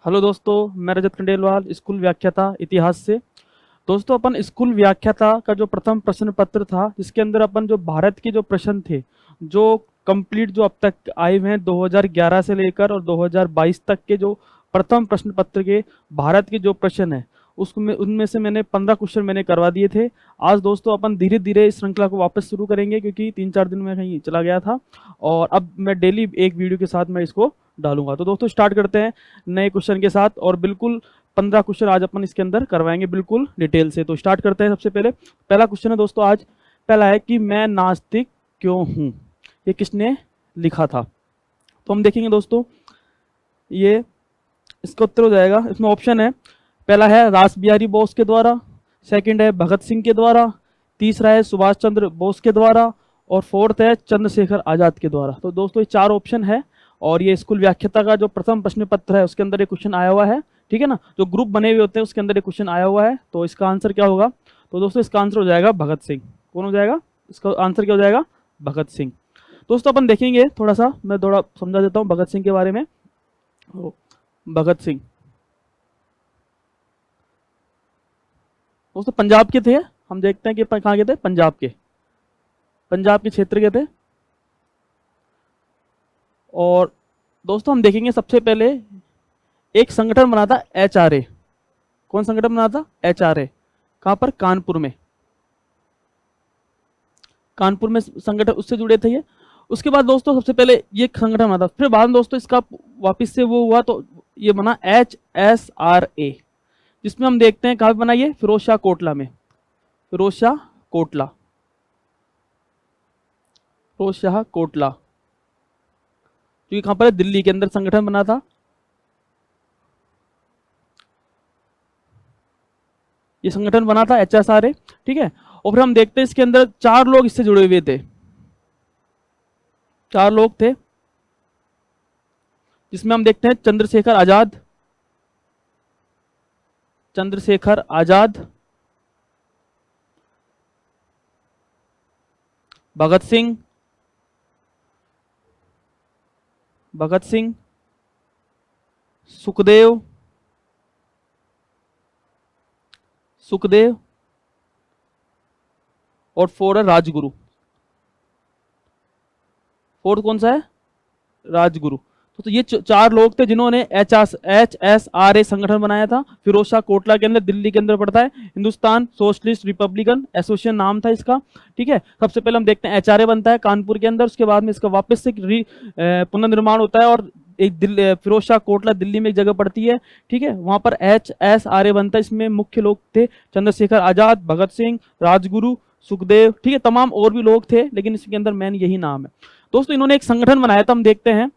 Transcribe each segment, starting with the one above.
Hello दोस्तों, मैं रजत Khandelwal school व्याख्याता इतिहास से। दोस्तों, अपन स्कूल व्याख्याता का जो प्रथम प्रश्न पत्र था, जिसके अंदर अपन जो भारत के जो प्रश्न थे, जो कंप्लीट जो अब तक आए हुए हैं 2011 से लेकर और 2022 तक के जो प्रथम प्रश्न पत्र के भारत के जो प्रश्न है, उसमें उनमें से मैंने 15 क्वेश्चन मैंने करवा दिए थे। आज दोस्तों अपन धीरे धीरे इस श्रृंखला को वापस शुरू करेंगे, क्योंकि 3-4 दिन में कहीं चला गया था और अब मैं डेली एक वीडियो के साथ मैं इसको डालूंगा। तो दोस्तों स्टार्ट करते हैं नए क्वेश्चन के साथ, और बिल्कुल 15 क्वेश्चन आज अपन इसके अंदर करवाएंगे बिल्कुल डिटेल से। तो स्टार्ट करते हैं। सबसे पहले पहला क्वेश्चन है दोस्तों, आज पहला है कि मैं नास्तिक क्यों हूं। ये किसने लिखा था? तो हम देखेंगे दोस्तों, ये इसका उत्तर हो जाएगा, इसमें ऑप्शन है, पहला है रास बिहारी बोस के द्वारा, सेकंड है भगत सिंह के द्वारा, तीसरा है सुभाष चंद्र बोस के द्वारा, और फोर्थ है चंद्रशेखर आजाद के द्वारा। तो दोस्तों ये 4 ऑप्शन है, और ये स्कूल व्याख्याता का जो प्रथम प्रश्न पत्र है उसके अंदर एक क्वेश्चन आया हुआ है। ठीक है ना, जो ग्रुप बने हुए होते हैं उसके अंदर एक क्वेश्चन आया हुआ है। तो इसका आंसर क्या होगा? तो दोस्तों इसका आंसर हो जाएगा भगत सिंह। कौन हो जाएगा? इसका आंसर क्या हो जाएगा? भगत सिंह। दोस्तों अपन देखेंगे, थोड़ा सा मैं थोड़ा समझा देता हूँ भगत सिंह के बारे में। भगत सिंह दोस्तों पंजाब के थे। हम देखते हैं कि कहाँ के थे। पंजाब के क्षेत्र के थे। और दोस्तों हम देखेंगे सबसे पहले एक संगठन बना था HRA। कौन संगठन बना था? HRA। कहां पर? कानपुर में। कानपुर में संगठन उससे जुड़े थे ये। उसके बाद दोस्तों सबसे पहले ये संगठन बना था, फिर बाद में दोस्तों इसका वापस से वो हुआ तो ये बना HSRA, जिसमें हम देखते हैं कहां पे बना ये? फिरोज शाह कोटला में। फिरोज शाह कोटला जो कि कहां पर है? दिल्ली के अंदर संगठन बना था। ये संगठन बना था HSRA। ठीक है, और फिर हम देखते हैं इसके अंदर 4 लोग इससे जुड़े हुए थे। 4 लोग थे, जिसमें हम देखते हैं चंद्रशेखर आजाद, भगत सिंह, सुखदेव, और 4 है राजगुरु। 4th कौन सा है? राजगुरु। तो ये 4 लोग थे जिन्होंने HSRA संगठन बनाया था। फिरोज शाह कोटला के अंदर, दिल्ली के अंदर पड़ता है। हिंदुस्तान सोशलिस्ट रिपब्लिकन एसोसिएशन नाम था इसका। ठीक है, सबसे पहले हम देखते हैं HRA बनता है कानपुर के अंदर। उसके बाद में इसका वापस से पुनर्निर्माण होता है, और एक फिरोज शाह कोटला दिल्ली में एक जगह पड़ती है। ठीक है, वहां पर HSRA बनता है। इसमें मुख्य लोग थे चंद्रशेखर आजाद, भगत सिंह, राजगुरु, सुखदेव। ठीक है, तमाम और भी लोग थे, लेकिन इसके अंदर मेन यही नाम है। दोस्तों इन्होंने एक संगठन बनाया था, हम देखते हैं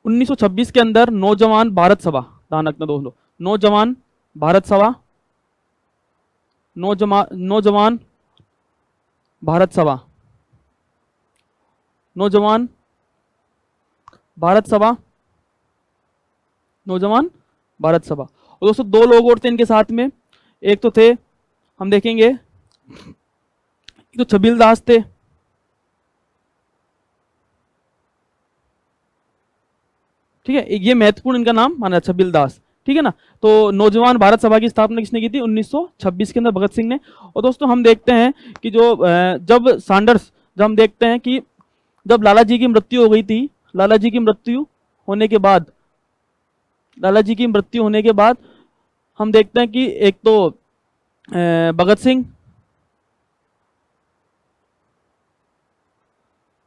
1926 के अंदर नौजवान भारत सभा। ध्यान रखना दोस्तों, नौजवान भारत सभा, नौजवान भारत सभा, नौजवान भारत सभा, नौजवान भारत सभा। और दोस्तों 2 लोग और थे इनके साथ में। एक तो थे, हम देखेंगे, एक तो छबील दास थे। ठीक है, ये महत्वपूर्ण इनका नाम माना, छबील दास। ठीक है ना, तो नौजवान भारत सभा की स्थापना किसने की थी? 1926 के अंदर भगत सिंह ने। और दोस्तों हम देखते हैं कि जब हम देखते हैं कि जब लाला जी की मृत्यु हो गई थी, लाला जी की मृत्यु होने के बाद हम देखते हैं कि एक तो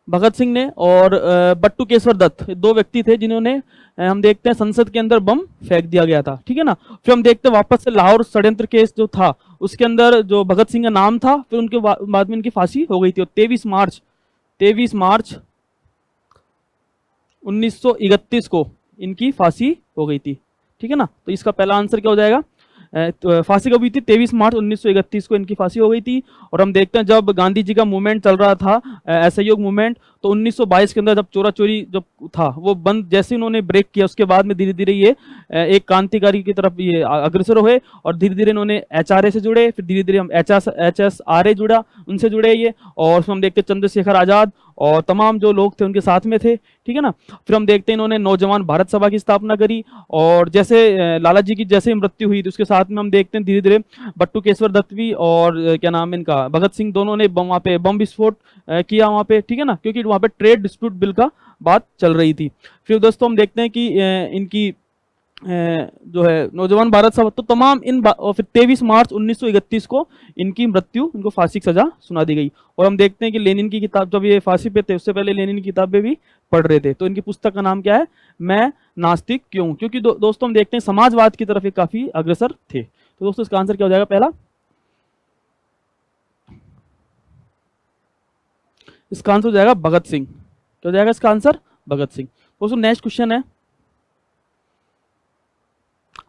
भगत सिंह ने और बट्टू केशवर दत्त, 2 व्यक्ति थे जिन्होंने हम देखते हैं संसद के अंदर बम फेंक दिया गया था। ठीक है ना, फिर हम देखते हैं वापस से लाहौर षड्यंत्र केस जो था उसके अंदर जो भगत सिंह का नाम था, फिर उनके बाद में इनकी फांसी हो गई थी। और 23 मार्च 1931 को इनकी फांसी हो गई थी। ठीक है ना, तो इसका पहला आंसर क्या हो जाएगा? फांसी कब हुई थी? 23 मार्च 1931 को इनकी फांसी हो गई थी। और हम देखते हैं जब गांधी जी का मूवमेंट चल रहा था, असहयोग मूवमेंट, तो 1922 के अंदर जब चोरा चोरी जब था वो बंद, जैसे उन्होंने ब्रेक किया उसके बाद में धीरे धीरे ये एक क्रांतिकारी की तरफ ये अग्रसर हुए, और धीरे धीरे इन्होंने HRA से जुड़े, फिर धीरे धीरे हम HSRA जुड़ा, उनसे जुड़े ये। और उसमें हम देखते हैं चंद्रशेखर आजाद और तमाम जो लोग थे उनके साथ में थे, ठीक है ना। फिर हम देखते हैं इन्होंने नौजवान भारत सभा की स्थापना करी, और जैसे लाला जी की जैसे मृत्यु हुई तो उसके साथ में हम देखते हैं धीरे धीरे बट्टू दत्त भी और क्या नाम है इनका, भगत सिंह, दोनों ने वहाँ पे बम विस्फोट किया वहाँ पे, ठीक है ना, क्योंकि वहाँ पे ट्रेड डिस्प्यूट बिल का बात चल रही थी। फिर दोस्तों हम देखते हैं कि इनकी जो है नौजवान भारत सभा, तो तमाम और फिर 23 मार्च 1931 को इनकी मृत्यु, इनको फांसी की सजा सुना दी गई। और हम देखते हैं कि लेनिन की किताब, जब ये फांसी पे थे उससे पहले लेनिन की किताबें भी पढ़ रहे थे, तो इनकी पुस्तक का नाम क्या है, मैं नास्तिक क्यों, क्योंकि दोस्तों हम देखते हैं समाजवाद की तरफ ये काफी अग्रसर थे। तो दोस्तों इसका आंसर क्या हो जाएगा, पहला, इसका आंसर हो जाएगा भगत सिंह। क्या हो जाएगा इसका आंसर, भगत सिंह। दोस्तों नेक्स्ट क्वेश्चन है,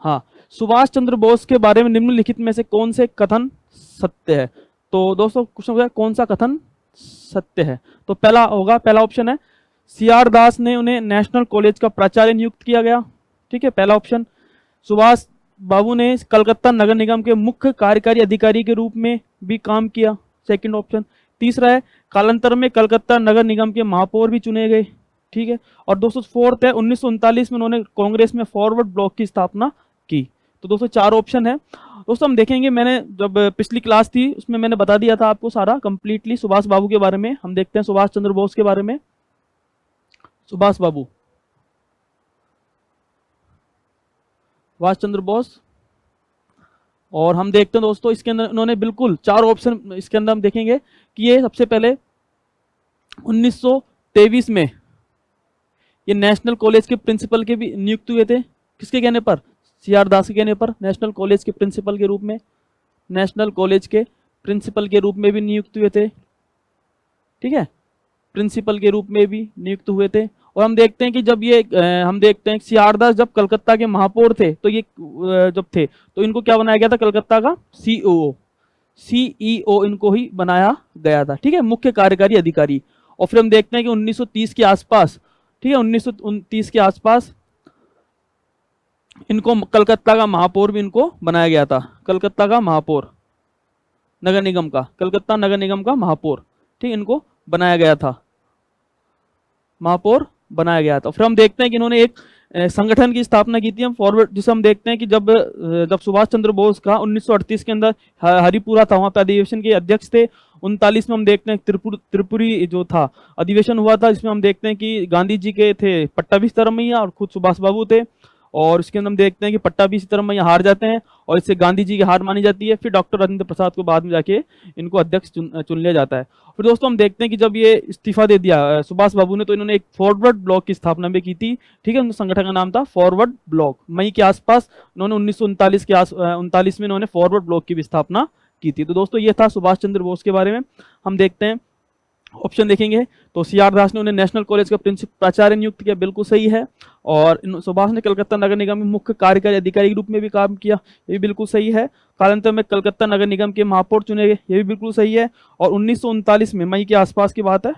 हाँ, सुभाष चंद्र बोस के बारे में निम्नलिखित में से कौन से कथन सत्य है। तो दोस्तों क्वेश्चन हो कौन सा कथन सत्य है, तो पहला होगा, पहला ऑप्शन है सीआर दास ने उन्हें नेशनल कॉलेज का प्राचार्य नियुक्त किया गया, ठीक है, पहला ऑप्शन। सुभाष बाबू ने कलकत्ता नगर निगम के मुख्य कार्यकारी अधिकारी के रूप में भी काम किया, सेकंड ऑप्शन। तीसरा है कालांतर में कलकत्ता नगर निगम के महापौर भी चुने गए, ठीक है। और दोस्तों फोर्थ है 1939 में उन्होंने कांग्रेस में फॉरवर्ड ब्लॉक की स्थापना की। तो दोस्तों चार ऑप्शन है। दोस्तों हम देखेंगे, मैंने जब पिछली क्लास थी उसमें मैंने बता दिया था आपको सारा कंप्लीटली सुभाष बाबू के बारे में। हम देखते हैं सुभाष चंद्र बोस के बारे में। सुभाष बाबू, सुभाष चंद्र बोस, और हम देखते हैं दोस्तों इसके अंदर उन्होंने बिल्कुल चार ऑप्शन, इसके अंदर हम देखेंगे कि ये सबसे पहले 1923 में ये नेशनल कॉलेज के प्रिंसिपल के भी नियुक्त हुए थे, किसके कहने पर, सीआर दास के कहने पर, नेशनल कॉलेज के प्रिंसिपल के रूप में, नेशनल कॉलेज के प्रिंसिपल के रूप में भी नियुक्त हुए थे, ठीक है, प्रिंसिपल के रूप में भी नियुक्त हुए थे। और हम देखते हैं कि जब ये हम देखते हैं सीआर दास जब कलकत्ता के महापौर थे, तो ये जब थे तो इनको क्या बनाया गया था, कलकत्ता का सीईओ इनको ही बनाया गया था, ठीक है, मुख्य कार्यकारी अधिकारी। और फिर हम देखते हैं कि 1930 के आसपास, ठीक है, 1929 के आसपास इनको कलकत्ता का महापौर भी इनको बनाया गया था, कलकत्ता का महापौर नगर निगम का, कलकत्ता नगर निगम का महापौर, ठीक, इनको बनाया गया था, महापौर बनाया गया था। फिर हम देखते हैं कि इन्होंने एक संगठन की स्थापना की थी, हम फॉरवर्ड, जिसे हम देखते हैं कि जब सुभाष चंद्र बोस का 1938 के अंदर हरिपुरा था, वहां पे अधिवेशन के अध्यक्ष थे। 39 में हम देखते हैं त्रिपुरी जो था अधिवेशन हुआ था, जिसमें हम देखते हैं कि गांधी जी के थे पट्टाभी सीतारमैया और खुद सुभाष बाबू थे। और इसके अंदर हम देखते हैं कि पट्टाभी सीतारमैया हार जाते हैं और इससे गांधी जी की हार मानी जाती है। फिर डॉक्टर राजेंद्र प्रसाद को बाद में जाके इनको अध्यक्ष चुन लिया जाता है। फिर दोस्तों हम देखते हैं कि जब ये इस्तीफा दे दिया सुभाष बाबू ने, तो इन्होंने एक फॉरवर्ड ब्लॉक की स्थापना भी की थी, ठीक है, उनके संगठन का नाम था फॉरवर्ड ब्लॉक। मई के आसपास इन्होंने 1939 में इन्होंने फॉरवर्ड ब्लॉक की भी स्थापना की थी। तो दोस्तों ये था सुभाष चंद्र बोस के बारे में। हम देखते हैं ऑप्शन देखेंगे तो सीआर दास ने उन्हें नेशनल कॉलेज का प्राचार्य नियुक्त किया, बिल्कुल सही है। और सुभाष ने कलकत्ता नगर निगम में मुख्य कार्यकारी अधिकारी के रूप में भी काम किया, ये भी बिल्कुल सही है। कालांतर में कलकत्ता नगर निगम के महापौर चुने गए, ये भी बिल्कुल सही है। और 1939 में, मई के आसपास की बात है,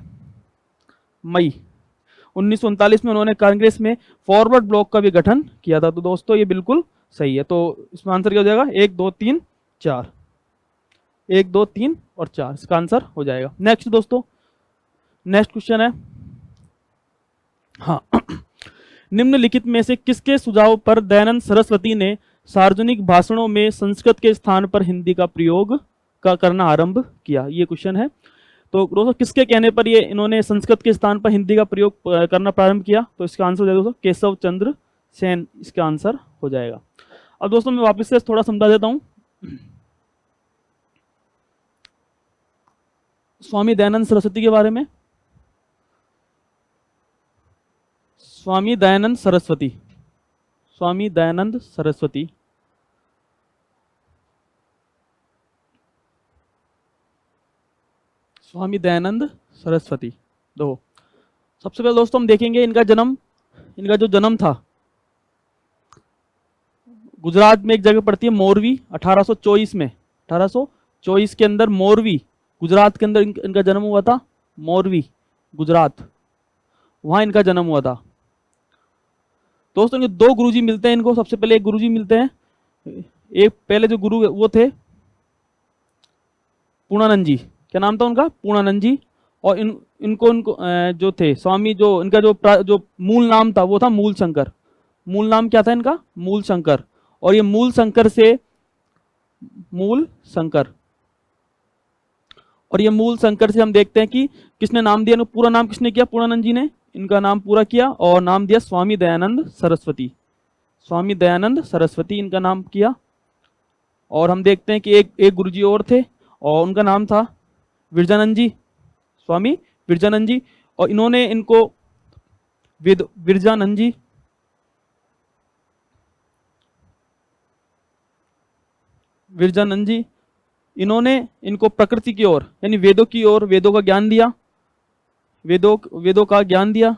मई 1939 में उन्होंने कांग्रेस में फॉरवर्ड ब्लॉक का भी गठन किया था। तो दोस्तों ये बिल्कुल सही है। तो इसमें आंसर क्या हो जाएगा, 1 2 3 4, 1 2 3 और 4 इसका आंसर हो जाएगा। नेक्स्ट दोस्तों, नेक्स्ट क्वेश्चन है, हाँ, निम्नलिखित में से किसके सुझाव पर दयानंद सरस्वती ने सार्वजनिक भाषणों में संस्कृत के स्थान पर हिंदी का प्रयोग करना आरंभ किया। ये क्वेश्चन है। तो दोस्तों किसके कहने पर ये इन्होंने संस्कृत के स्थान पर हिंदी का प्रयोग करना प्रारंभ किया, तो इसका आंसर हो जाएगा दोस्तों केशव चंद्र सेन, इसका आंसर हो जाएगा। अब दोस्तों मैं वापस से थोड़ा समझा देता हूं स्वामी दयानंद सरस्वती के बारे में। स्वामी दयानंद सरस्वती, स्वामी दयानंद सरस्वती, स्वामी दयानंद सरस्वती दो। सबसे पहले दोस्तों हम देखेंगे इनका जो जन्म था गुजरात में एक जगह पड़ती है मोरवी, 1824 में, 1824 के अंदर मोरवी गुजरात के अंदर इनका जन्म हुआ था। मोरवी गुजरात, वहां इनका जन्म हुआ था। दोस्तों इनके दो गुरुजी मिलते हैं इनको। सबसे पहले एक गुरुजी मिलते हैं, एक पहले जो गुरु वो थे पूर्णानंद जी, क्या नाम था उनका, पूर्णानंद जी। और इनको जो थे स्वामी, जो इनका जो मूल नाम था वो था मूल शंकर। मूल नाम क्या था इनका? मूल शंकर। और ये मूल शंकर से मूल शंकर और ये मूल शंकर से हम देखते हैं कि किसने नाम दिया, पूरा नाम किसने किया? पूर्णानंद जी ने इनका नाम पूरा किया और नाम दिया स्वामी दयानंद सरस्वती। स्वामी दयानंद सरस्वती इनका नाम किया। और हम देखते हैं कि एक गुरुजी और थे और उनका नाम था विरजानंद जी, स्वामी विरजानंद जी। और इन्होंने इनको विरजानंद जी, विरजानंद जी, इन्होंने इनको प्रकृति की ओर यानी वेदों की ओर, वेदों का ज्ञान दिया, वेदों का ज्ञान दिया।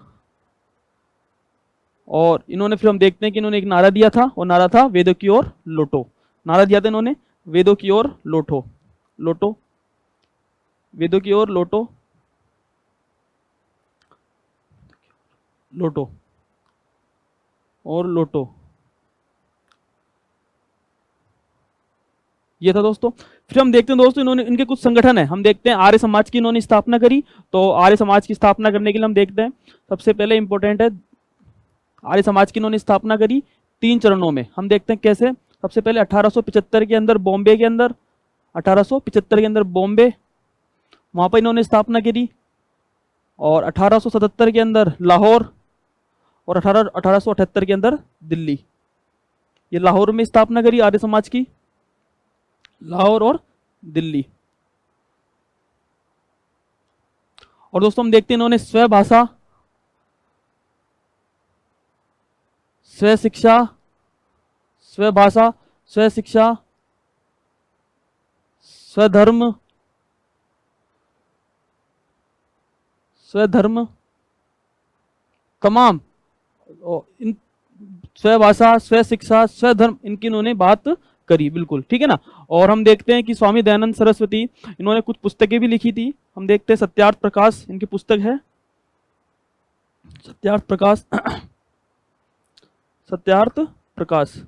और इन्होंने फिर हम देखते हैं कि इन्होंने एक नारा दिया था और नारा था वेदों की ओर लौटो। नारा दिया था इन्होंने वेदों की ओर लौटो, लौटो, वेदों की ओर लौटो, लौटो और लौटो। ये था दोस्तों। फिर हम देखते हैं दोस्तों इन्होंने, इनके कुछ संगठन है, हम देखते हैं आर्य समाज की इन्होंने स्थापना करी। तो आर्य समाज की स्थापना करने के लिए हम देखते हैं सबसे पहले इंपॉर्टेंट है आर्य समाज की इन्होंने स्थापना करी 3 चरणों में। हम देखते हैं कैसे। सबसे पहले 1875 के अंदर बॉम्बे के अंदर, 1875 के अंदर बॉम्बे, वहां पर इन्होंने स्थापना करी। और 1877 के अंदर लाहौर और 1878 के अंदर दिल्ली। ये लाहौर में स्थापना करी आर्य समाज की, लाहौर और दिल्ली। और दोस्तों हम देखते हैं इन्होंने स्व भाषा, स्व शिक्षा, स्व भाषा, स्व शिक्षा, स्वधर्म, स्वधर्म, तमाम इन स्व भाषा, स्व शिक्षा, स्वधर्म इनकी इन्होंने बात करी, बिल्कुल ठीक है ना। और हम देखते हैं कि स्वामी दयानंद सरस्वती इन्होंने कुछ पुस्तकें भी लिखी थी। हम देखते हैं सत्यार्थ प्रकाश इनकी पुस्तक है, सत्यार्थ प्रकाश, सत्यार्थ प्रकाश।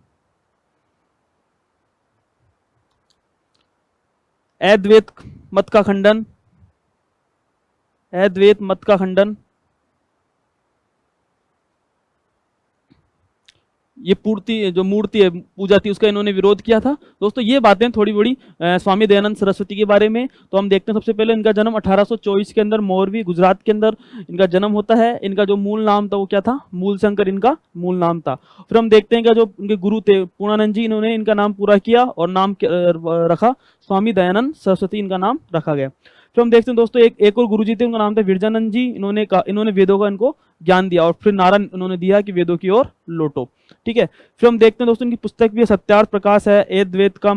अद्वैत मत का खंडन, अद्वैत मत का खंडन। ये जो मूर्ति है पूजा थी उसका इन्होंने विरोध किया था। दोस्तों ये बातें थोड़ी बड़ी स्वामी दयानंद सरस्वती के बारे में। तो हम देखते हैं सबसे पहले इनका जन्म 1824 के अंदर मोरवी गुजरात के अंदर इनका जन्म होता है। इनका जो मूल नाम था वो क्या था? मूल शंकर इनका मूल नाम था। फिर हम देखते हैं कि जो इनके गुरु थे पूर्णानंद जी, इन्होंने इनका नाम पूरा किया और नाम रखा स्वामी दयानंद सरस्वती, इनका नाम रखा गया। फिर हम देखते हैं दोस्तों एक और गुरुजी थे, उनका नाम था विरजानंद जी। इन्होंने वेदों का इनको ज्ञान दिया और फिर नारा उन्होंने दिया कि वेदों की ओर लौटो, ठीक है। फिर हम देखते हैं दोस्तों इनकी पुस्तक भी है, सत्यार्थ प्रकाश है, अद्वैत का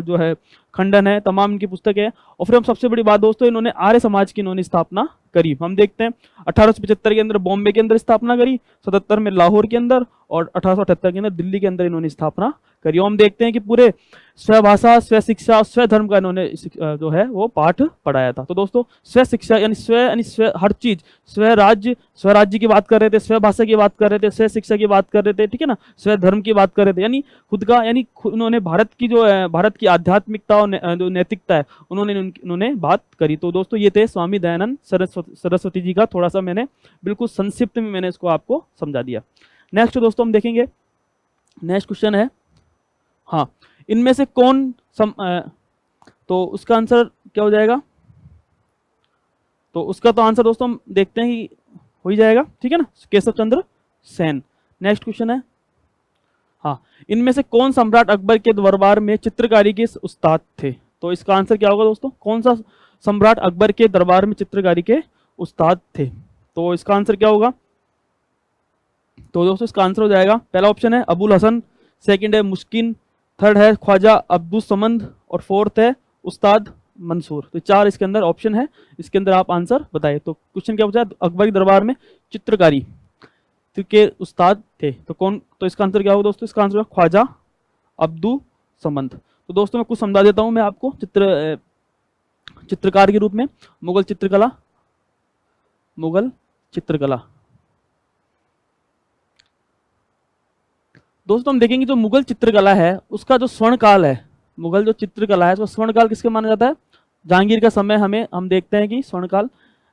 जो है खंडन है, तमाम इनकी पुस्तक है। और फिर हम सबसे बड़ी बात दोस्तों, इन्होंने आर्य समाज की इन्होंने स्थापना करी। हम देखते हैं 1875 के अंदर बॉम्बे के अंदर स्थापना करी, 77 में लाहौर के अंदर और 1878 के अंदर दिल्ली के अंदर इन्होंने स्थापना करी। और हम देखते हैं कि पूरे स्व भाषा, स्व शिक्षा, स्व धर्म का इन्होंने जो है वो पाठ पढ़ाया था। तो दोस्तों स्व शिक्षा यानी स्व हर चीज, स्वराज्य की बात कर रहे थे, स्व भाषा की बात कर रहे थे, स्व शिक्षा की बात कर रहे थे, ठीक है ना, स्व धर्म की बात कर रहे थे, यानी खुद का, यानी उन्होंने भारत की जो है, भारत की आध्यात्मिकता और जो नैतिकता है उन्होंने बात करी। तो दोस्तों ये थे स्वामी दयानंद सरस्वती जी का, थोड़ा सा मैंने बिल्कुल संक्षिप्त में मैंने इसको आपको समझा दिया। नेक्स्ट दोस्तों हम देखेंगे, नेक्स्ट क्वेश्चन है, हाँ, इनमें से कौन तो उसका आंसर क्या हो जाएगा? तो उसका तो आंसर दोस्तों हम देखते हैं कि हो ही जाएगा, ठीक है ना, केशव चंद्र सेन। नेक्स्ट क्वेश्चन है, हाँ, इनमें से कौन सम्राट अकबर के दरबार में चित्रकारी के उस्ताद थे? तो इसका आंसर क्या होगा दोस्तों? कौन सा सम्राट अकबर के दरबार में चित्रकारी के उस्ताद थे? तो इसका आंसर क्या होगा? तो दोस्तों इसका आंसर हो जाएगा, पहला ऑप्शन है अबुल हसन, सेकंड है मुश्किन, थर्ड है ख्वाजा अब्दुल समद और फोर्थ है उस्ताद मंसूर। तो 4 इसके अंदर ऑप्शन है, इसके अंदर आप आंसर बताइए। तो क्वेश्चन क्या पूछा है? अकबरी दरबार में चित्रकारी के उस्ताद थे, तो कौन? तो इसका आंसर क्या होगा दोस्तों? इसका आंसर ख्वाजा अब्दुल समद। तो दोस्तों मैं कुछ समझा देता हूं मैं आपको चित्रकार के रूप में। मुगल चित्रकला, मुगल चित्रकला दोस्तों हम देखेंगे जो मुगल चित्रकला है उसका जो स्वर्ण काल है, मुगल जो चित्रकला है उसका स्वर्ण काल किसके माना जाता है? जहांगीर का समय हम देखते हैं कि स्वर्ण काल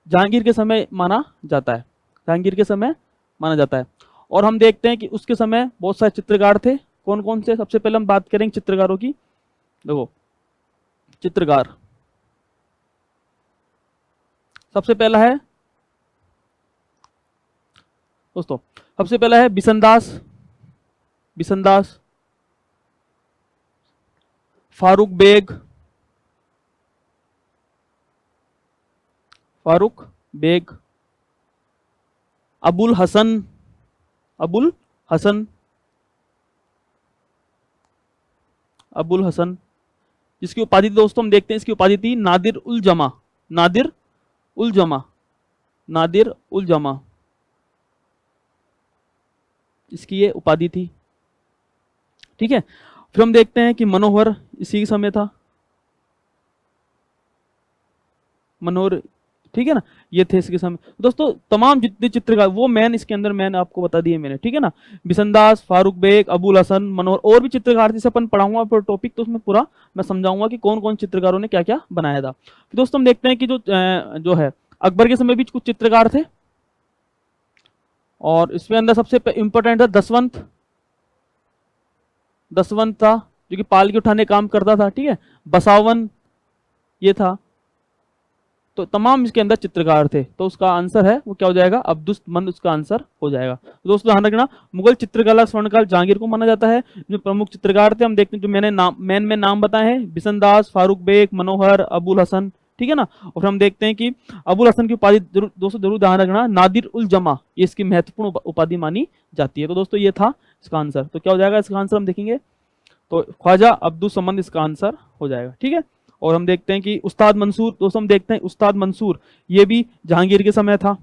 जहांगीर के समय माना जाता है, जहांगीर के समय माना जाता है। और हम देखते हैं कि उसके समय बहुत सारे चित्रकार थे। कौन कौन से? सबसे पहले हम बात करेंगे चित्रकारों की। देखो चित्रकार, सबसे पहला है दोस्तों, सबसे पहला है बिशनदास, बिशनदास, फारूक बेग, फारूक बेग, अबुल हसन, अबुल हसन, अबुल हसन, जिसकी उपाधि थी दोस्तों, हम देखते हैं इसकी उपाधि थी नादिर उल जमा, नादिर उल जमा, नादिर उल जमा, इसकी ये उपाधि थी। ठीक है, फिर हम देखते हैं कि मनोहर इसी समय था, मनोहर, ठीक है ना, ये थे इसके समय। दोस्तों तमाम जितने चित्रकार वो मैन इसके अंदर मैंने आपको बता दिए मैंने, ठीक है ना, बिशनदास, फारूक बेग, अबुल हसन, मनोहर, और भी चित्रकार जिसे अपन पढ़ाऊंगा पर टॉपिक, तो उसमें पूरा मैं समझाऊंगा कि कौन कौन चित्रकारों ने क्या क्या बनाया था। तो दोस्तों हम देखते हैं कि जो है अकबर के समय भी कुछ चित्रकार थे, और इसमें अंदर सबसे इंपॉर्टेंट था दसवंत, दसवंत था जो कि पालकी उठाने काम करता था, ठीक है, बसावन ये था। तो तमाम इसके अंदर चित्रकार थे, तो उसका आंसर है वो क्या हो जाएगा, अब्दुस्मंद उसका आंसर हो जाएगा। तो दोस्तों ध्यान रखना, मुगल चित्रकला स्वर्णकाल जहांगीर को माना जाता है। जो प्रमुख चित्रकार थे हम देखते हैं, जो मैंने नाम मैन में नाम बताए हैं, बिशनदास, फारूक बेग, मनोहर, अबुल हसन, ठीक है ना। और फिर हम देखते हैं कि अबुल हसन की उपाधि दोस्तों जरूर ध्यान रखना, नादिर उल जमा, ये इसकी महत्वपूर्ण उपाधि मानी जाती है। तो दोस्तों ये था इसका आंसर। तो क्या हो जाएगा इसका आंसर, हम देखेंगे तो ख्वाजा अब्दुस्समद इसका आंसर हो जाएगा, ठीक है। और हम देखते हैं कि उस्ताद मंसूर, दोस्तों हम देखते हैं उस्ताद मंसूर, ये भी जहांगीर के समय था,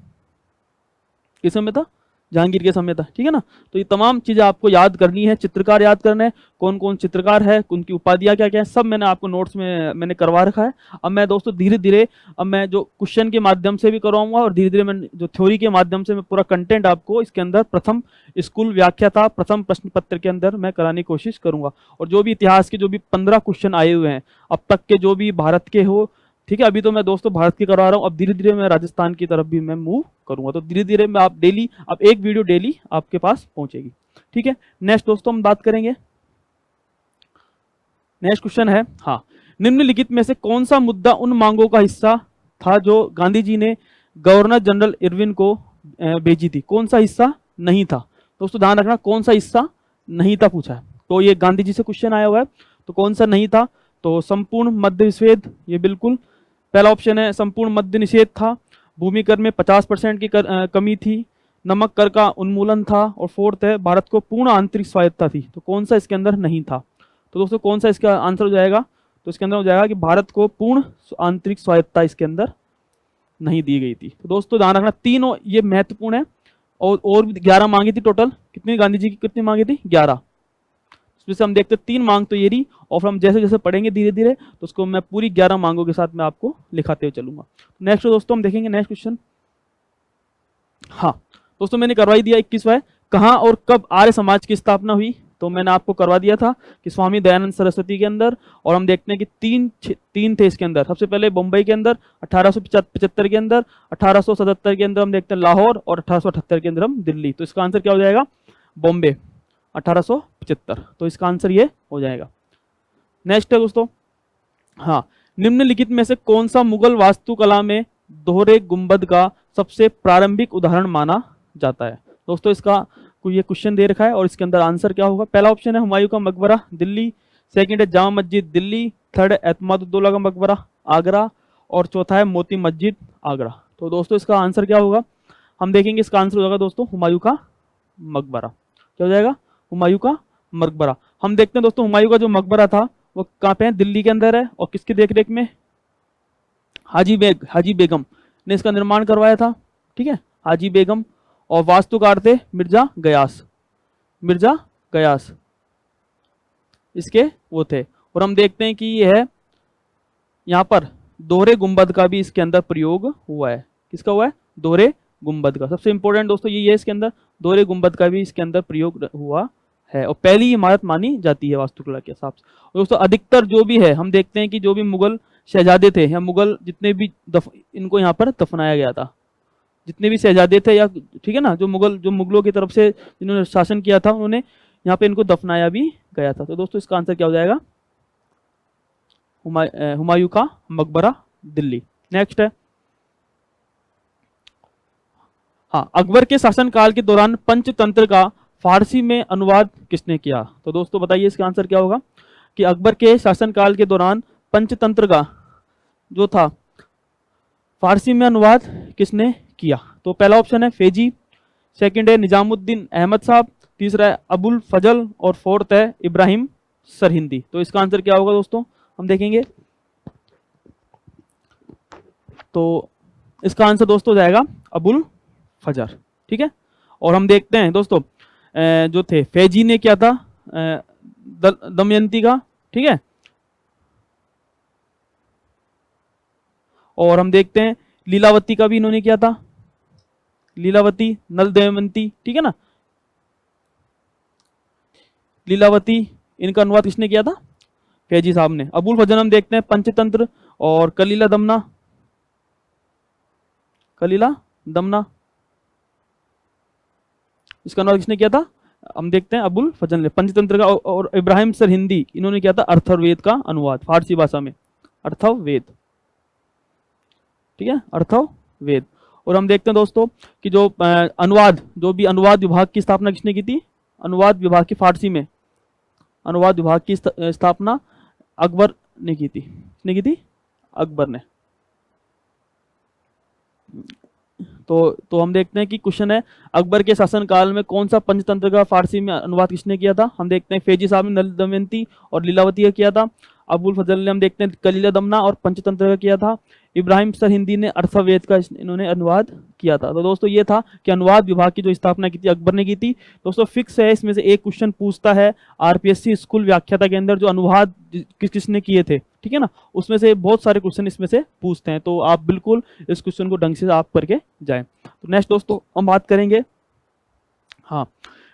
किस समय था, जहांगीर के समय था, ठीक है ना। तो ये तमाम चीजें आपको याद करनी है, चित्रकार याद करना है, कौन कौन चित्रकार है, उनकी उपाधियां क्या क्या है, सब मैंने आपको नोट्स में मैंने करवा रखा है। अब मैं दोस्तों धीरे धीरे, अब मैं जो क्वेश्चन के माध्यम से भी करवाऊंगा, और धीरे धीरे मैं जो थ्योरी के माध्यम से मैं पूरा कंटेंट आपको इसके अंदर प्रथम स्कूल व्याख्याता प्रथम प्रश्न पत्र के अंदर मैं कराने की कोशिश करूंगा। और जो भी इतिहास के जो भी 15 क्वेश्चन आए हुए हैं अब तक के, जो भी भारत के हो, ठीक है, अभी तो मैं दोस्तों भारत की करवा रहा हूँ, अब धीरे धीरे मैं राजस्थान की तरफ भी मैं मूव करूंगा। तो धीरे धीरे मैं आप डेली, अब एक वीडियो डेली आपके पास पहुंचेगी, ठीक है। नेक्स्ट दोस्तों हम बात करेंगे, नेक्स्ट क्वेश्चन है, हाँ, निम्नलिखित में से कौन सा मुद्दा उन मांगों का हिस्सा था जो गांधी जी ने गवर्नर जनरल इरविन को भेजी थी, कौन सा हिस्सा नहीं था। दोस्तों ध्यान रखना, कौन सा हिस्सा नहीं था पूछा है, तो ये गांधी जी से क्वेश्चन आया हुआ है, तो कौन सा नहीं था, तो संपूर्ण मद्य निषेध, ये बिल्कुल पहला ऑप्शन है, संपूर्ण मद्य निषेध था, भूमि कर में 50% की कमी थी, नमक कर का उन्मूलन था, और फोर्थ है भारत को पूर्ण आंतरिक स्वायत्तता थी। तो कौन सा इसके अंदर नहीं था, तो दोस्तों कौन सा इसका आंसर हो जाएगा, तो इसके अंदर हो जाएगा कि भारत को पूर्ण आंतरिक स्वायत्तता इसके अंदर नहीं दी गई थी। तो दोस्तों ध्यान रखना, तीनों ये महत्वपूर्ण है। और भी 11 मांगी थी टोटल, कितनी गांधी जी की कितनी मांगी थी, 11। इसमें हम देखते हैं 3 मांग तो ये रही, और हम जैसे जैसे पढ़ेंगे धीरे धीरे तो उसको मैं पूरी 11 मांगों के साथ मैं आपको लिखाते हुए चलूंगा। नेक्स्ट दोस्तों हम देखेंगे नेक्स्ट क्वेश्चन, हाँ दोस्तों मैंने करवाई दिया 21वां है, कहाँ और कब आर्य समाज की स्थापना हुई, तो मैंने आपको करवा दिया था कि स्वामी दयानंद सरस्वती के अंदर। और हम देखते हैं कि तीन थे इसके अंदर, सबसे पहले मुंबई के अंदर 1875 के अंदर, 1877 के अंदर हम देखते हैं लाहौर, और 1878 के अंदर हम दिल्ली। तो इसका आंसर क्या हो जाएगा, बॉम्बे 1875। तो इसका आंसर ये हो जाएगा। नेक्स्ट है दोस्तों, हाँ, निम्नलिखित में से कौन सा मुगल वास्तुकला में दोहरे गुंबद का सबसे प्रारंभिक उदाहरण माना जाता है। दोस्तों इसका ये क्वेश्चन दे रखा है, और इसके अंदर आंसर क्या होगा, पहला ऑप्शन है हुमायूं का मकबरा दिल्ली, सेकंड है जामा मस्जिद दिल्ली, थर्ड है एतमादुद्दौला का मकबरा आगरा, और चौथा है मोती मस्जिद आगरा। तो दोस्तों इसका आंसर क्या होगा, हम देखेंगे, इसका आंसर हो जाएगा दोस्तों हुमायूं का मकबरा। क्या हो जाएगा, हुमायूं का मकबरा। हम देखते हैं दोस्तों हुमायूं का जो मकबरा था वो कहाँ पे है, दिल्ली के अंदर है, और किसकी देखरेख में, हाजी बेगम ने इसका निर्माण करवाया था, ठीक है, हाजी बेगम। और वास्तुकार थे मिर्जा गयास, मिर्जा गयास इसके वो थे। और हम देखते हैं कि ये है यहाँ पर दोहरे गुंबद का भी इसके अंदर प्रयोग हुआ है, किसका हुआ है, दोहरे गुंबद का। सबसे इंपॉर्टेंट दोस्तों ये है, इसके अंदर दोहरे गुंबद का भी इसके अंदर प्रयोग हुआ है, और पहली इमारत मानी जाती है वास्तुकला के हिसाब से। दोस्तों अधिकतर जो भी है हम देखते हैं कि जो भी मुगल शहजादे थे या मुगल जितने भी इनको यहाँ पर दफनाया गया था, जितने भी शहजादे थे या ठीक है ना, जो मुगलों की तरफ से जिन्होंने शासन किया था उन्होंने यहाँ पे इनको दफनाया भी गया था। तो दोस्तों इसका आंसर क्या हो जाएगा, हुमायूं का मकबरा दिल्ली। नेक्स्ट है, हाँ, अकबर के शासनकाल के दौरान पंचतंत्र का फारसी में अनुवाद किसने किया? तो दोस्तों बताइए इसका आंसर क्या होगा कि अकबर के शासनकाल के दौरान पंचतंत्र का जो था फारसी में अनुवाद किसने किया? तो पहला ऑप्शन है फेजी, सेकंड है निजामुद्दीन अहमद साहब, तीसरा है अबुल फजल और फोर्थ है इब्राहिम सरहिंदी। तो इसका आंसर क्या होगा दोस्तों, हम देखेंगे। तो इसका आंसर दोस्तों जाएगा अबुल फजर, ठीक है। और हम देखते हैं दोस्तों जो थे फैजी ने क्या था दमयंती का, ठीक है। और हम देखते हैं लीलावती का भी इन्होंने किया था, लीलावती नल दमयंती, ठीक है ना। लीलावती इनका अनुवाद किसने किया था, फैजी साहब ने। अबुल फजल हम देखते हैं पंचतंत्र और कलीला दमना, कलीला दमना इसका अनुवाद किसने किया था, हम देखते हैं अबुल फजल ने पंचतंत्र का। और इब्राहिम सरहिंदी इन्होंने किया था अर्थवेद का अनुवाद फारसी भाषा में, अर्थवेद, ठीक है, अर्थवेद। और हम देखते हैं दोस्तों कि जो अनुवाद, जो भी अनुवाद विभाग की स्थापना किसने की थी, अनुवाद विभाग की फारसी में अनुवाद विभाग की स्थापना अकबर ने की थी, किसने की थी, अकबर ने। तो हम देखते हैं कि क्वेश्चन है अकबर के शासनकाल में कौन सा पंचतंत्र का फारसी में अनुवाद किसने किया था? हम देखते हैं फैजी साहब ने नल दमयंती और लीलावती का किया था, अबुल फजल ने हम देखते हैं कलीला दमना और पंचतंत्र का किया था, इब्राहिम सरहिंदी ने अर्थवेद का इन्होंने अनुवाद किया था। तो दोस्तों ये था कि अनुवाद विभाग की जो स्थापना की थी अकबर ने की थी। दोस्तों फिक्स है, इसमें से एक क्वेश्चन पूछता है आरपीएससी स्कूल व्याख्याता के अंदर जो अनुवाद किसने किए थे, ठीक है ना, उसमें से बहुत सारे क्वेश्चन इसमें से पूछते हैं। तो आप बिल्कुल इस क्वेश्चन को ढंग से आप करके जाएं। तो नेक्स्ट दोस्तों हम बात करेंगे, हाँ,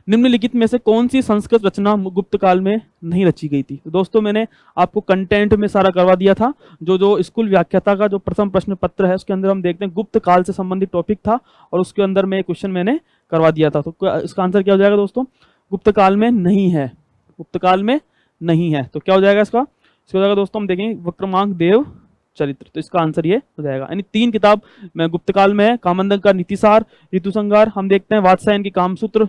निम्नलिखित में से कौन सी संस्कृत रचना गुप्त काल में नहीं रची गई थी? तो दोस्तों मैंने आपको कंटेंट में सारा करवा दिया था, जो स्कूल व्याख्याता का जो प्रथम प्रश्न पत्र है उसके अंदर हम देखते हैं गुप्त काल से संबंधित टॉपिक था और उसके अंदर में क्वेश्चन मैंने करवा दिया था। तो इसका आंसर क्या हो जाएगा दोस्तों, गुप्त काल में नहीं है, गुप्त काल में नहीं है। तो क्या हो जाएगा इसका हो जाएगा दोस्तों, हम देखेंगे विक्रमांक देव चरित्र। तो इसका आंसर ये हो जाएगा, यानी 3 किताब में गुप्त काल में है, कामंदक का नीतिसार, ऋतु संहार, हम देखते हैं वात्स्यायन की कामसूत्र,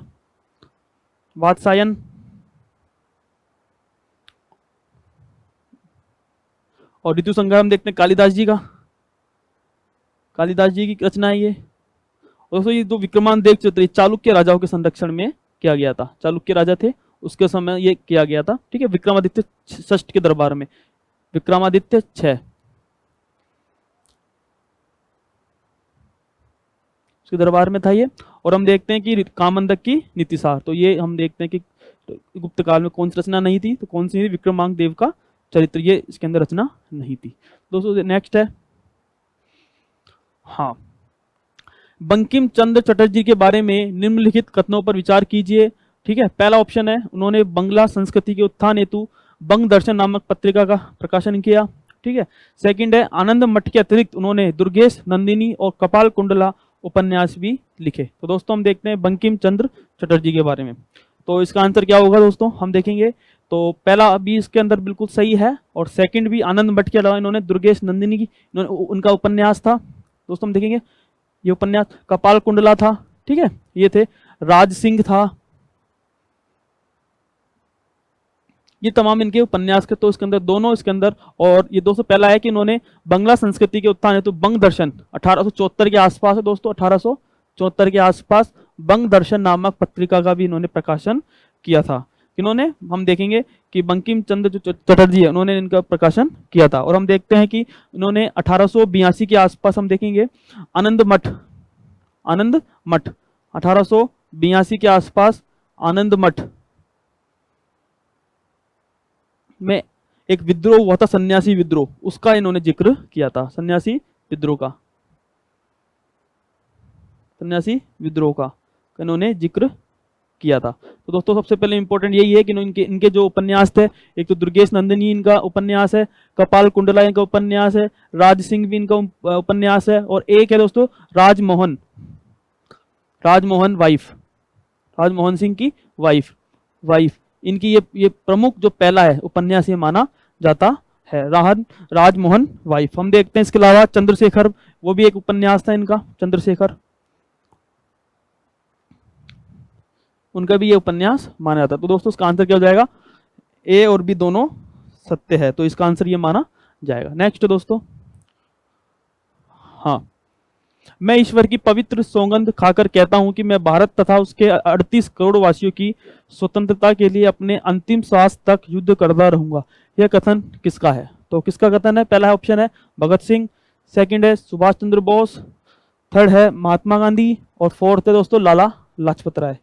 वात्स्यायन, और ऋतु संहार हम देखते हैं कालिदास जी का, कालिदास जी की रचना है ये। दोस्तों ये जो विक्रमांक देव चरित्र चालुक्य राजाओं के संरक्षण में किया गया था, चालुक्य राजा थे उसके समय ये किया गया था, ठीक है, विक्रमादित्य षष्ठ के दरबार में, विक्रमादित्य 6 उसके दरबार में था ये। और हम देखते हैं कि कामंदक की नीतिसार, तो ये हम देखते हैं कि गुप्त काल में कौन सी रचना नहीं थी, तो कौन सी, विक्रमांक देव का चरित्र, ये इसके अंदर रचना नहीं थी। दोस्तों नेक्स्ट है, हाँ, बंकिम चंद्र चटर्जी के बारे में निम्नलिखित कथनों पर विचार कीजिए, ठीक है। पहला ऑप्शन है उन्होंने बंगला संस्कृति के उत्थान हेतु बंग दर्शन नामक पत्रिका का प्रकाशन किया, ठीक है। सेकंड है आनंद मठ के अतिरिक्त उन्होंने दुर्गेश नंदिनी और कपाल कुंडला उपन्यास भी लिखे। तो दोस्तों हम देखते हैं बंकिम चंद्र चटर्जी के बारे में। तो इसका आंसर क्या होगा दोस्तों, हम देखेंगे। तो पहला अभी इसके अंदर बिल्कुल सही है, और सेकंड भी आनंद मठ के अलावा इन्होंने दुर्गेश नंदिनी की उनका उपन्यास था। दोस्तों हम देखेंगे ये उपन्यास, कपाल कुंडला था, ठीक है, ये थे, राज सिंह था, ये तमाम इनके उपन्यास के। तो इसके अंदर दोनों इसके अंदर, और ये दोस्तों पहला है कि इन्होंने बंगला संस्कृति के उत्थान हेतु बंग दर्शन 1874 के आसपास है दोस्तों, 1874 के आसपास बंग दर्शन नामक पत्रिका का भी इन्होंने प्रकाशन किया था। इन्होंने, हम देखेंगे कि बंकिम चंद्र जो चटर्जी है उन्होंने इनका प्रकाशन किया था। और हम देखते हैं कि इन्होंने 1882 के आसपास, हम देखेंगे आनंद मठ 1882 के आसपास आनंद मठ में एक विद्रोह हुआ था, सन्यासी विद्रोह, उसका इन्होंने जिक्र किया था, सन्यासी विद्रोह का, सन्यासी विद्रोह का इन्होंने जिक्र किया था। तो दोस्तों सबसे पहले इंपॉर्टेंट यही है कि इनके इनके जो उपन्यास थे, एक तो दुर्गेश नंदिनी इनका उपन्यास है, कपाल कुंडला इनका उपन्यास है, राज सिंह भी इनका उपन्यास है, और एक है दोस्तों राजमोहन, राजमोहन वाइफ, राजमोहन सिंह की वाइफ, इनकी ये प्रमुख जो पहला है उपन्यास ये माना जाता है, राजमोहन वाइफ। हम देखते हैं इसके अलावा चंद्रशेखर, वो भी एक उपन्यास था इनका, चंद्रशेखर, उनका भी ये उपन्यास माना जाता है। तो दोस्तों इसका आंसर क्या हो जाएगा, ए और बी दोनों सत्य है, तो इसका आंसर ये माना जाएगा। नेक्स्ट दोस्तों, हाँ, मैं ईश्वर की पवित्र सौगंध खाकर कहता हूं कि मैं भारत तथा उसके 38 करोड़ वासियों की स्वतंत्रता के लिए अपने अंतिम सांस तक युद्ध करता रहूंगा। यह कथन किसका है? तो किसका कथन है? पहला ऑप्शन है भगत सिंह, सेकंड है सुभाष चंद्र बोस, थर्ड है महात्मा गांधी, और फोर्थ है दोस्तों लाला लाजपत राय,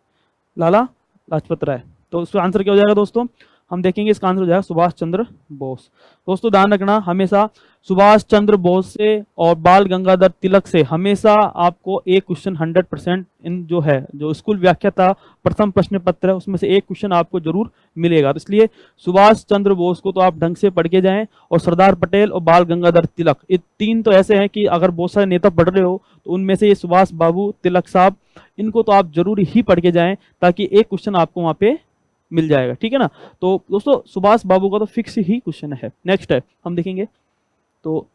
लाला लाजपत राय। तो इसका आंसर क्या हो जाएगा दोस्तों, हम देखेंगे इसका आंसर हो जाएगा सुभाष चंद्र बोस। दोस्तों ध्यान रखना, हमेशा सुभाष चंद्र बोस से और बाल गंगाधर तिलक से हमेशा आपको एक क्वेश्चन 100% इन जो है, जो स्कूल व्याख्याता प्रथम प्रश्न पत्र है उसमें से एक क्वेश्चन आपको जरूर मिलेगा। तो इसलिए सुभाष चंद्र बोस को तो आप ढंग से पढ़ के जाएं, और सरदार पटेल और बाल गंगाधर तिलक, ये तीन तो ऐसे हैं कि अगर बहुत सारे नेता पढ़ रहे हो तो उनमें से ये सुभाष बाबू तिलक साहब, इनको तो आप जरूर ही पढ़ के जाएं, ताकि एक क्वेश्चन आपको वहां पे मिल जाएगा, ठीक है ना। तो दोस्तों सुभाष बाबू का तो फिक्स ही क्वेश्चन है। नेक्स्ट है, हम देखेंगे, तो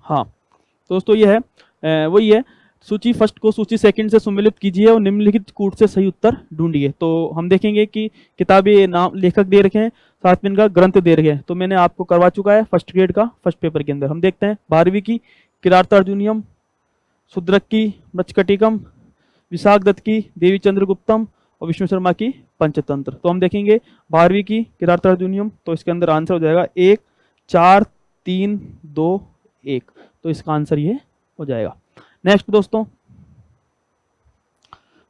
हाँ दोस्तों ये है वही है, सूची फर्स्ट को सूची सेकंड से सम्मिलित कीजिए और निम्नलिखित कूट से सही उत्तर ढूंढिए। तो हम देखेंगे कि किताबें नाम लेखक दे रखे हैं, साथ में इनका ग्रंथ दे रखे हैं, तो मैंने आपको करवा चुका है फर्स्ट ग्रेड का फर्स्ट पेपर के अंदर। हम देखते हैं 12वीं की किरातार्जुनियम, शूद्रक की मृच्छकटिकम, विशाख दत्त की देवी चंद्रगुप्तम, और विष्णु शर्मा की पंचतंत्र। तो हम देखेंगे 12वीं की किरातार्जुनियम, तो इसके अंदर आंसर हो जाएगा 1 4 3 2 1, तो इसका आंसर ये हो जाएगा। नेक्स्ट दोस्तों,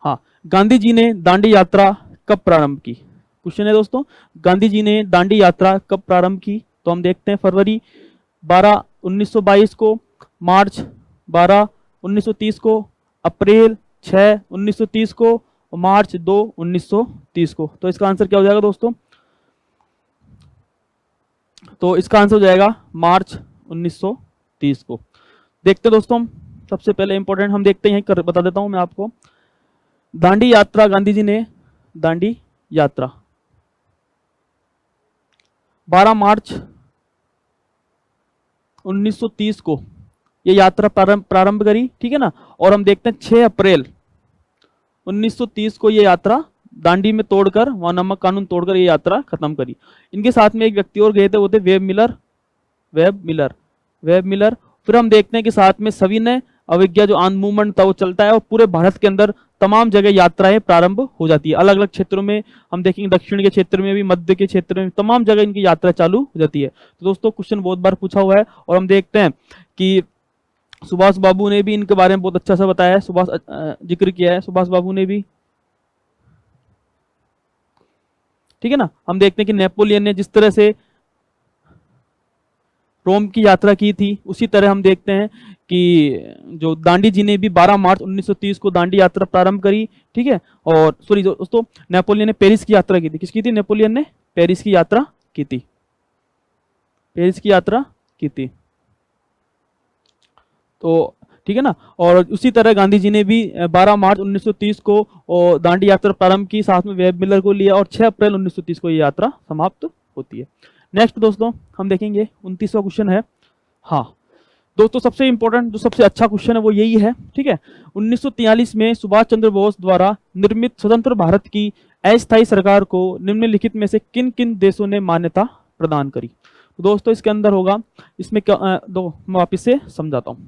हाँ, गांधी जी ने दांडी यात्रा कब प्रारंभ की? क्वेश्चन है दोस्तों, गांधी जी ने दांडी यात्रा कब प्रारंभ की? तो हम देखते हैं फरवरी 12 1922 को, मार्च 12 1930 को, अप्रैल 6 1930 को, और मार्च 2 1930 को। तो इसका आंसर क्या हो जाएगा दोस्तों, तो इसका आंसर हो जाएगा मार्च 1930 को। देखते दोस्तों, सबसे पहले इंपॉर्टेंट हम देखते हैं, बता देता हूं मैं आपको, दांडी यात्रा, गांधी जी ने दांडी यात्रा 12 मार्च 1930 को ये यात्रा प्रारंभ करी, ठीक है ना। और हम देखते हैं 6 अप्रैल 1930 को ये यात्रा दांडी में तोड़कर, वहां नमक कानून तोड़कर ये यात्रा खत्म करी। इनके साथ में एक व्यक्ति और गए थे, वो थे वेब मिलर। फिर हम देखते हैं कि साथ में सविनय अवज्ञा जो आंदोलन मूवमेंट था वो चलता है, और पूरे भारत के अंदर तमाम जगह यात्राएं प्रारंभ हो जाती है। अलग अलग क्षेत्रों में हम देखेंगे, दक्षिण के क्षेत्र में भी, मध्य के क्षेत्र में, तमाम जगह इनकी यात्रा चालू हो जाती है। तो दोस्तों क्वेश्चन बहुत बार पूछा हुआ है, और हम देखते हैं कि सुभाष बाबू ने भी इनके बारे में बहुत अच्छा सा बताया है, जिक्र किया है सुभाष बाबू ने भी, ठीक है ना। हम देखते हैं कि नेपोलियन ने जिस तरह से रोम की यात्रा की थी, उसी तरह हम देखते हैं कि जो दांडी जी ने भी 12 मार्च 1930 को दांडी यात्रा प्रारंभ करी, ठीक है। और सॉरी दोस्तों, नेपोलियन ने पेरिस की यात्रा की थी। किसकी थी? नेपोलियन ने पेरिस की यात्रा की थी, पेरिस की यात्रा की थी, तो ठीक है ना। और उसी तरह गांधी जी ने भी 12 मार्च 1930 को दांडी यात्रा प्रारंभ की, साथ में वेब मिलर को लिया, और 6 अप्रैल 1930 को ये यात्रा समाप्त होती है। नेक्स्ट दोस्तों हम देखेंगे 29वां क्वेश्चन है, हाँ दोस्तों सबसे इंपॉर्टेंट, जो सबसे अच्छा क्वेश्चन है वो यही है, ठीक है। 1943 में सुभाष चंद्र बोस द्वारा निर्मित स्वतंत्र भारत की अस्थायी सरकार को निम्नलिखित में से किन किन देशों ने मान्यता प्रदान करी? तो दोस्तों इसके अंदर होगा, इसमें क्या दो मैं वापिस से समझाता हूं।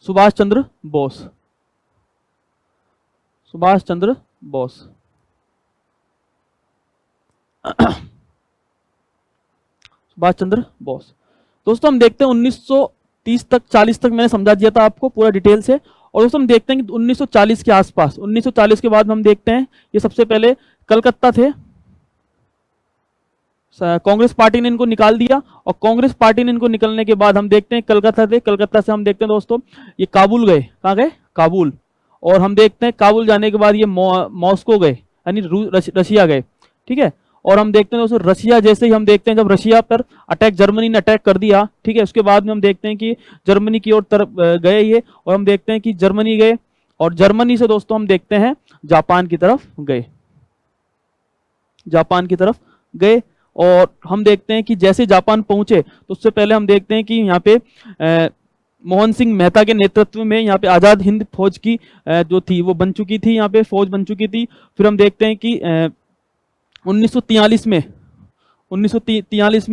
सुभाष चंद्र बोस, सुभाष चंद्र बोस, सुभाष चंद्र बोस। दोस्तों हम देखते हैं 1930 तक 40 तक मैंने समझा दिया था आपको पूरा डिटेल से, और दोस्तों हम देखते हैं कि 1940 के आसपास, 1940 के बाद हम देखते हैं ये सबसे पहले कलकत्ता थे, कांग्रेस पार्टी ने इनको निकाल दिया, और कांग्रेस पार्टी ने इनको निकलने के बाद हम देखते हैं कलकत्ता थे, कलकत्ता से हम देखते हैं दोस्तों ये काबुल गए, कहाँ गए? काबुल। और हम देखते हैं काबुल जाने के बाद ये मॉस्को गए, यानी रशिया गए, ठीक है। और हम देखते हैं दोस्तों रशिया जैसे ही हम देखते हैं जब रशिया पर अटैक, जर्मनी ने अटैक कर दिया, ठीक है, उसके बाद में हम देखते हैं कि जर्मनी की ओर तरफ गए ये, और हम देखते हैं कि जर्मनी गए, और जर्मनी से दोस्तों हम देखते हैं जापान की तरफ गए, जापान की तरफ गए। और हम देखते हैं कि जैसे जापान पहुंचे तो उससे पहले हम देखते हैं कि यहाँ पे मोहन सिंह मेहता के नेतृत्व में यहाँ पे आज़ाद हिंद फौज की जो थी वो बन चुकी थी, यहाँ पे फौज बन चुकी थी। फिर हम देखते हैं कि 1943 में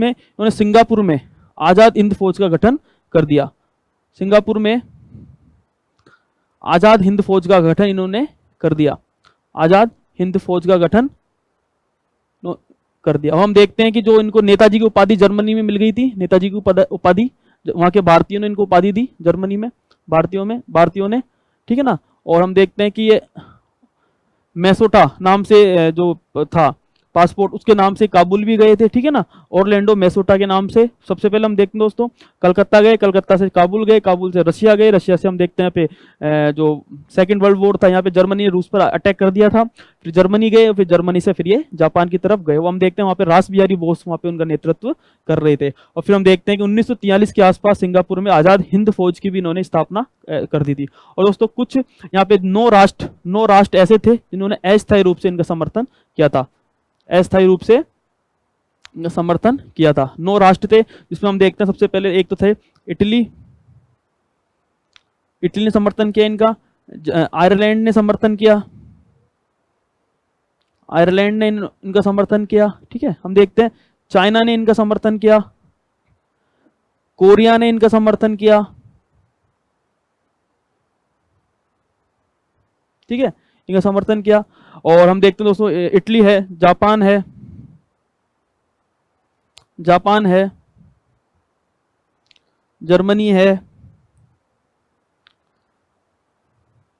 उन्होंने सिंगापुर में आज़ाद हिंद फौज का गठन कर दिया। सिंगापुर में आज़ाद हिंद फौज का गठन इन्होंने कर दिया, आज़ाद हिंद फौज का गठन कर दिया। अब हम देखते हैं कि जो इनको नेताजी की उपाधि जर्मनी में मिल गई थी, नेताजी की उपाधि वहां के भारतीयों ने इनको उपाधि दी, जर्मनी में भारतीयों ने, ठीक है ना। और हम देखते हैं कि ये मेसोटा नाम से जो था पासपोर्ट, उसके नाम से काबुल भी गए थे, ठीक है ना, ऑरलैंडो मेसोटा के नाम से। सबसे पहले हम देखते हैं दोस्तों कलकत्ता गए, कलकत्ता से काबुल गए, काबुल से रशिया गए, रशिया से हम देखते हैं पे जो सेकंड वर्ल्ड वॉर था, यहाँ पे जर्मनी ने रूस पर अटैक कर दिया था, फिर जर्मनी गए, फिर जर्मनी से फिर ये जापान की तरफ गए। वो हम देखते हैं वहाँ पे रास बिहारी बोस वहाँ पे उनका नेतृत्व कर रहे थे। और फिर हम देखते हैं कि 1943 के आसपास सिंगापुर में आज़ाद हिंद फौज की भी इन्होंने स्थापना कर दी थी। और दोस्तों कुछ यहाँ पे 9 राष्ट्र ऐसे थे जिन्होंने अस्थायी रूप से इनका समर्थन किया था, अस्थायी रूप से समर्थन किया था। 9 राष्ट्र थे जिसमें हम देखते हैं सबसे पहले एक तो थे इटली ने समर्थन किया इनका, आयरलैंड ने समर्थन किया, आयरलैंड ने इनका समर्थन किया, ठीक है। हम देखते हैं चाइना ने इनका समर्थन किया, कोरिया ने इनका समर्थन किया, ठीक है, इनका समर्थन किया। और हम देखते हैं दोस्तों इटली है, जापान है, जर्मनी है।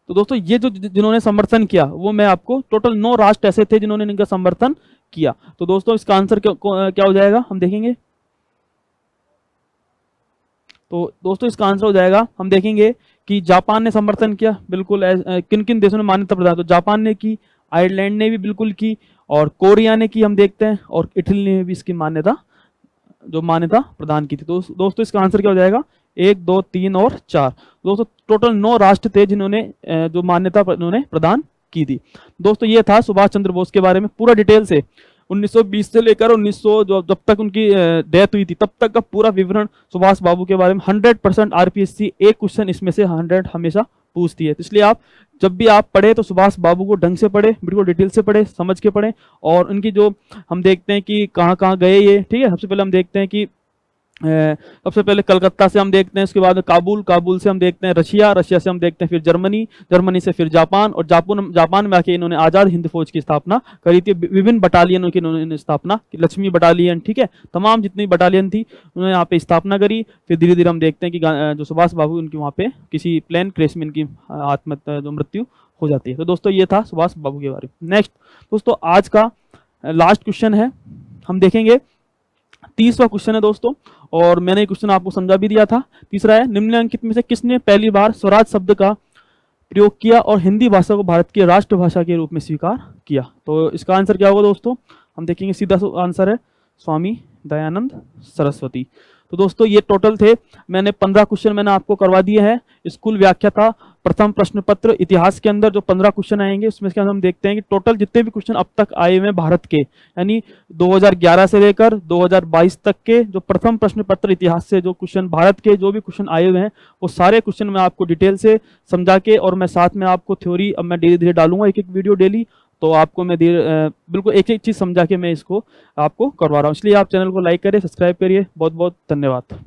तो दोस्तों ये जो जिन्होंने समर्थन किया वो मैं आपको टोटल 9 राष्ट्र ऐसे थे जिन्होंने इनका समर्थन किया। तो दोस्तों इसका आंसर क्या हो जाएगा हम देखेंगे। तो दोस्तों इसका आंसर हो जाएगा, हम देखेंगे कि जापान ने समर्थन किया, बिल्कुल। किन किन देशों ने मान्यता प्रदान, तो जापान ने की, आयरलैंड ने भी बिल्कुल की, और कोरिया ने की हम देखते हैं, और इटली ने भी इसकी मान्यता प्रदान की थी। तो दोस्तों इसका आंसर क्या हो जाएगा 1, 2, 3 और 4। दोस्तों टोटल 9 राष्ट्र थे जिन्होंने जो मान्यता उन्होंने प्रदान की थी। दोस्तों ये था सुभाष चंद्र बोस के बारे में पूरा डिटेल से 1920 से लेकर 1900 जब तक उनकी डेथ हुई थी तब तक का पूरा विवरण सुभाष बाबू के बारे में। 100% आरपीएससी एक क्वेश्चन इसमें से 100 हमेशा पूछती है, तो इसलिए आप जब भी आप पढ़े तो सुभाष बाबू को ढंग से पढ़े, बिल्कुल डिटेल से पढ़े, समझ के पढ़े। और उनकी जो हम देखते हैं कि कहाँ कहाँ गए ये, ठीक है। सबसे पहले हम देखते हैं कि सबसे पहले कलकत्ता से हम देखते हैं, उसके बाद काबुल से हम देखते हैं रशिया से हम देखते हैं फिर जर्मनी से फिर जापान, और जापान में आके इन्होंने आज़ाद हिंद फौज की स्थापना करी थी। विभिन्न बटालियनों की इन्होंने स्थापना, लक्ष्मी बटालियन, ठीक है, तमाम जितनी बटालियन थी उन्होंने यहाँ पे स्थापना करी। फिर धीरे धीरे हम देखते हैं कि जो सुभाष बाबू उनकी वहाँ पे किसी प्लेन क्रैश में इनकी जो मृत्यु हो जाती है। तो दोस्तों ये था सुभाष बाबू के बारे में। नेक्स्ट दोस्तों आज का लास्ट क्वेश्चन है, हम देखेंगे 30वां क्वेश्चन है दोस्तों, और मैंने क्वेश्चन आपको समझा भी दिया था। तीसरा है, निम्नलिखित में से किसने पहली बार स्वराज शब्द का प्रयोग किया और हिंदी भाषा को भारत की राष्ट्रभाषा के रूप में स्वीकार किया। तो इसका आंसर क्या होगा दोस्तों, हम देखेंगे, सीधा आंसर है स्वामी दयानंद सरस्वती। तो दोस्तों ये टोटल थे, मैंने 15 क्वेश्चन मैंने आपको करवा दिए हैं। स्कूल व्याख्याता प्रथम प्रश्न पत्र इतिहास के अंदर जो 15 क्वेश्चन आएंगे उसमें से हम देखते हैं कि टोटल जितने भी क्वेश्चन अब तक आए हुए हैं भारत के, यानी 2011 से लेकर 2022 तक के जो प्रथम प्रश्न पत्र इतिहास से जो क्वेश्चन भारत के जो भी क्वेश्चन आए हुए हैं वो सारे क्वेश्चन मैं आपको डिटेल से समझा के, और मैं साथ में आपको थ्योरी अब मैं धीरे धीरे डालूंगा, एक वीडियो डेली। तो आपको मैं बिल्कुल एक चीज़ समझा के मैं इसको आपको करवा रहा हूँ। इसलिए आप चैनल को लाइक करिए, सब्सक्राइब करिए। बहुत बहुत धन्यवाद।